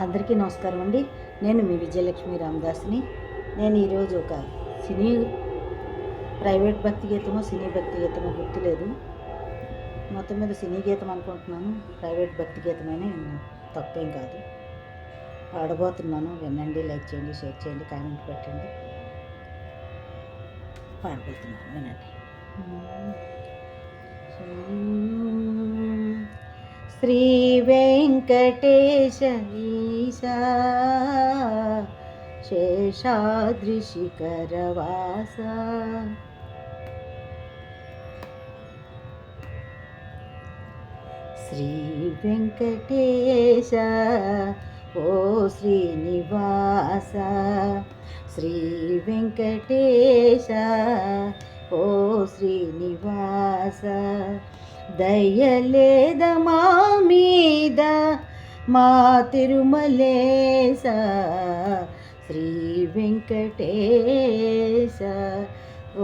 అందరికీ నమస్కారం అండి. నేను మీ విజయలక్ష్మి రామదాస్ని. నేను ఈరోజు ఒక సినీ ప్రైవేట్ భక్తి గీతమో సినీ భక్తి గీతమో గుర్తులేదు. మొత్తం మీద సినీ గీతం అనుకుంటున్నాను. ప్రైవేట్ భక్తి గీతమైనా తప్పేం కాదు. పాడబోతున్నాను, వినండి, లైక్ చేయండి, షేర్ చేయండి, కామెంట్ పెట్టండి. పాడబోతున్నాను, వినండి. శ్రీ వెంకటేశ ఈశా శేషాద్రి శిఖరవాస శ్రీ వెంకటేశ ఓ శ్రీనివాస శ్రీ వెంకటేశ ఓ శ్రీనివాస దయలేద మా మీద మా తిరుమలేశ శ్రీ వెంకటేశ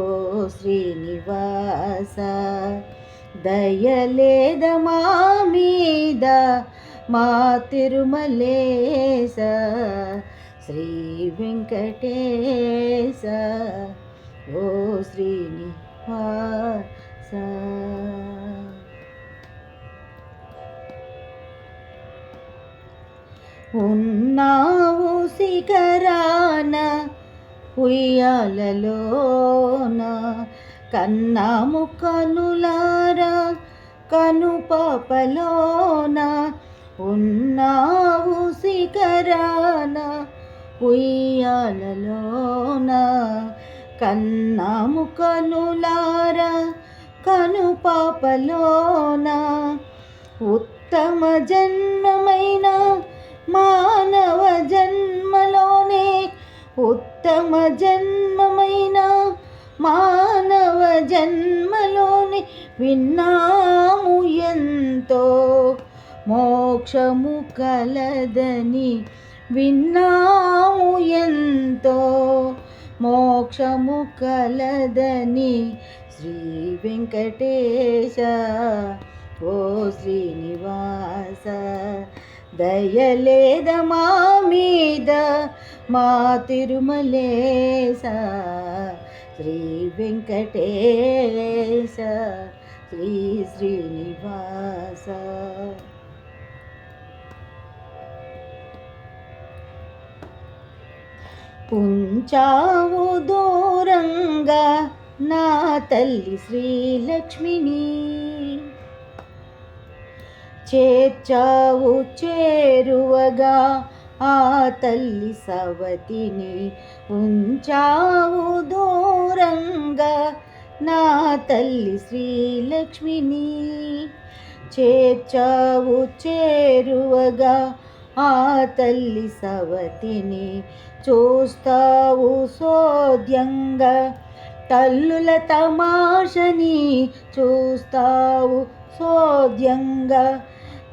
ఓ శ్రీనివాస దయలేద మా మీద మా తిరుమలేశ శ్రీ వెంకటేశ ఓ శ్రీనివాస ఉన్నావు శిఖరాన ఉయ్యాలలోన కన్నాము కనులారా కను పాపలోన ఉన్నావు శిఖరాన ఉయ్యాలలోన కన్నాము కనులారా కను పాపలోన ఉత్తమ జన్మమైన మానవ జన్మలోనే ఉత్తమ జన్మమైన మానవ జన్మలోనే విన్నాము ఎంతో మోక్షము కలదని విన్నాము ఎంతో మోక్షము కలదని శ్రీ వెంకటేశ ఓ శ్రీనివాస దయలేద మా మీద మా తిరుమలేశ శ్రీ వెంకటేశ శ్రీ శ్రీనివాస ఉంచావు దూరంగా నా తల్లి శ్రీలక్ష్మిని చేర్చావు చేరువగా ఆ తల్లి సవతిని ఉంచావు దూరంగా నా తల్లి శ్రీలక్ష్మిని చేర్చావు చేరువగా ఆ తల్లి సవతిని చూస్తావు సోద్యంగా తల్లుల తమాషని చూస్తావు సోద్యంగా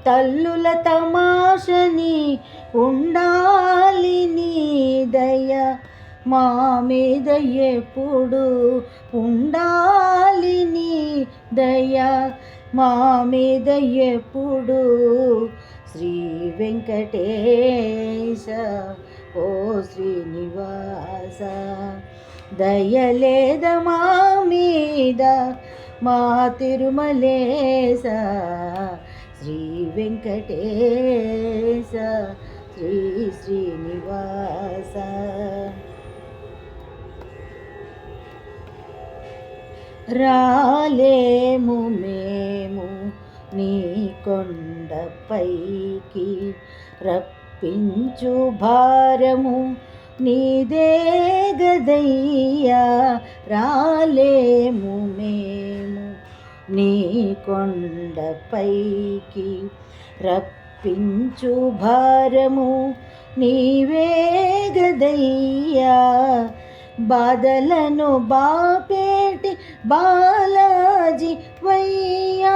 తల్లుల తమాషని ఉండాలి నీ దయ మా మీద ఎప్పుడు ఉండాలి నీ దయ మా మీద ఎప్పుడు శ్రీ వెంకటేశ ఓ శ్రీనివాస దయలేద మా మీద మా తిరుమలేశ శ్రీ వెంకటేశ శ్రీ శ్రీనివాస రాలేము మేము నీ కొండపైకి రప్పించు భారము నీదే గదయ్యా రాలేము మేము నీ కొండపైకి రప్పించు భారము నీవే గదయ్యా బాధలను బాపేటి బాలాజీ వయ్యా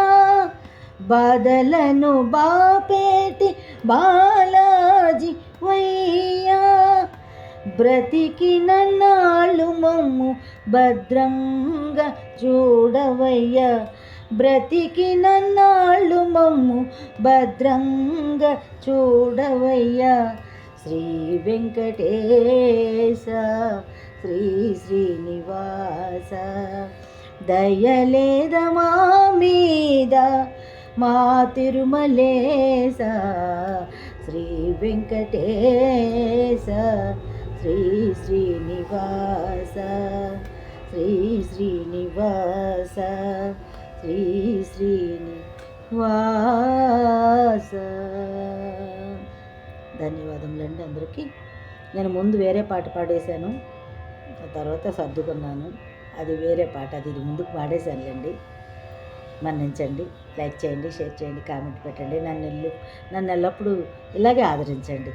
బాధలను బాపేటి బాలాజీ వయ్యా బ్రతికిన నాళ్ళు మమ్ము భద్రంగా చూడవయ్యా బ్రతికినన్నాళ్ళు మమ్ము భద్రంగా చూడవయ్యా శ్రీ వెంకటేశ శ్రీ శ్రీనివాస దయలేద మా మీద మా తిరుమలేశ శ్రీ వెంకటేశ శ్రీ శ్రీనివాస శ్రీ శ్రీనివాస శ్రీ శ్రీనివాస. ధన్యవాదములండి అందరికీ. నేను ముందు వేరే పాట పాడేశాను, తర్వాత సర్దుకున్నాను. అది వేరే పాట, అది ఇది ముందుకు పాడేశానులేండి. మన్నించండి. లైక్ చేయండి, షేర్ చేయండి, కామెంట్ పెట్టండి. నన్ను ఎల్లప్పుడూ ఇలాగే ఆదరించండి.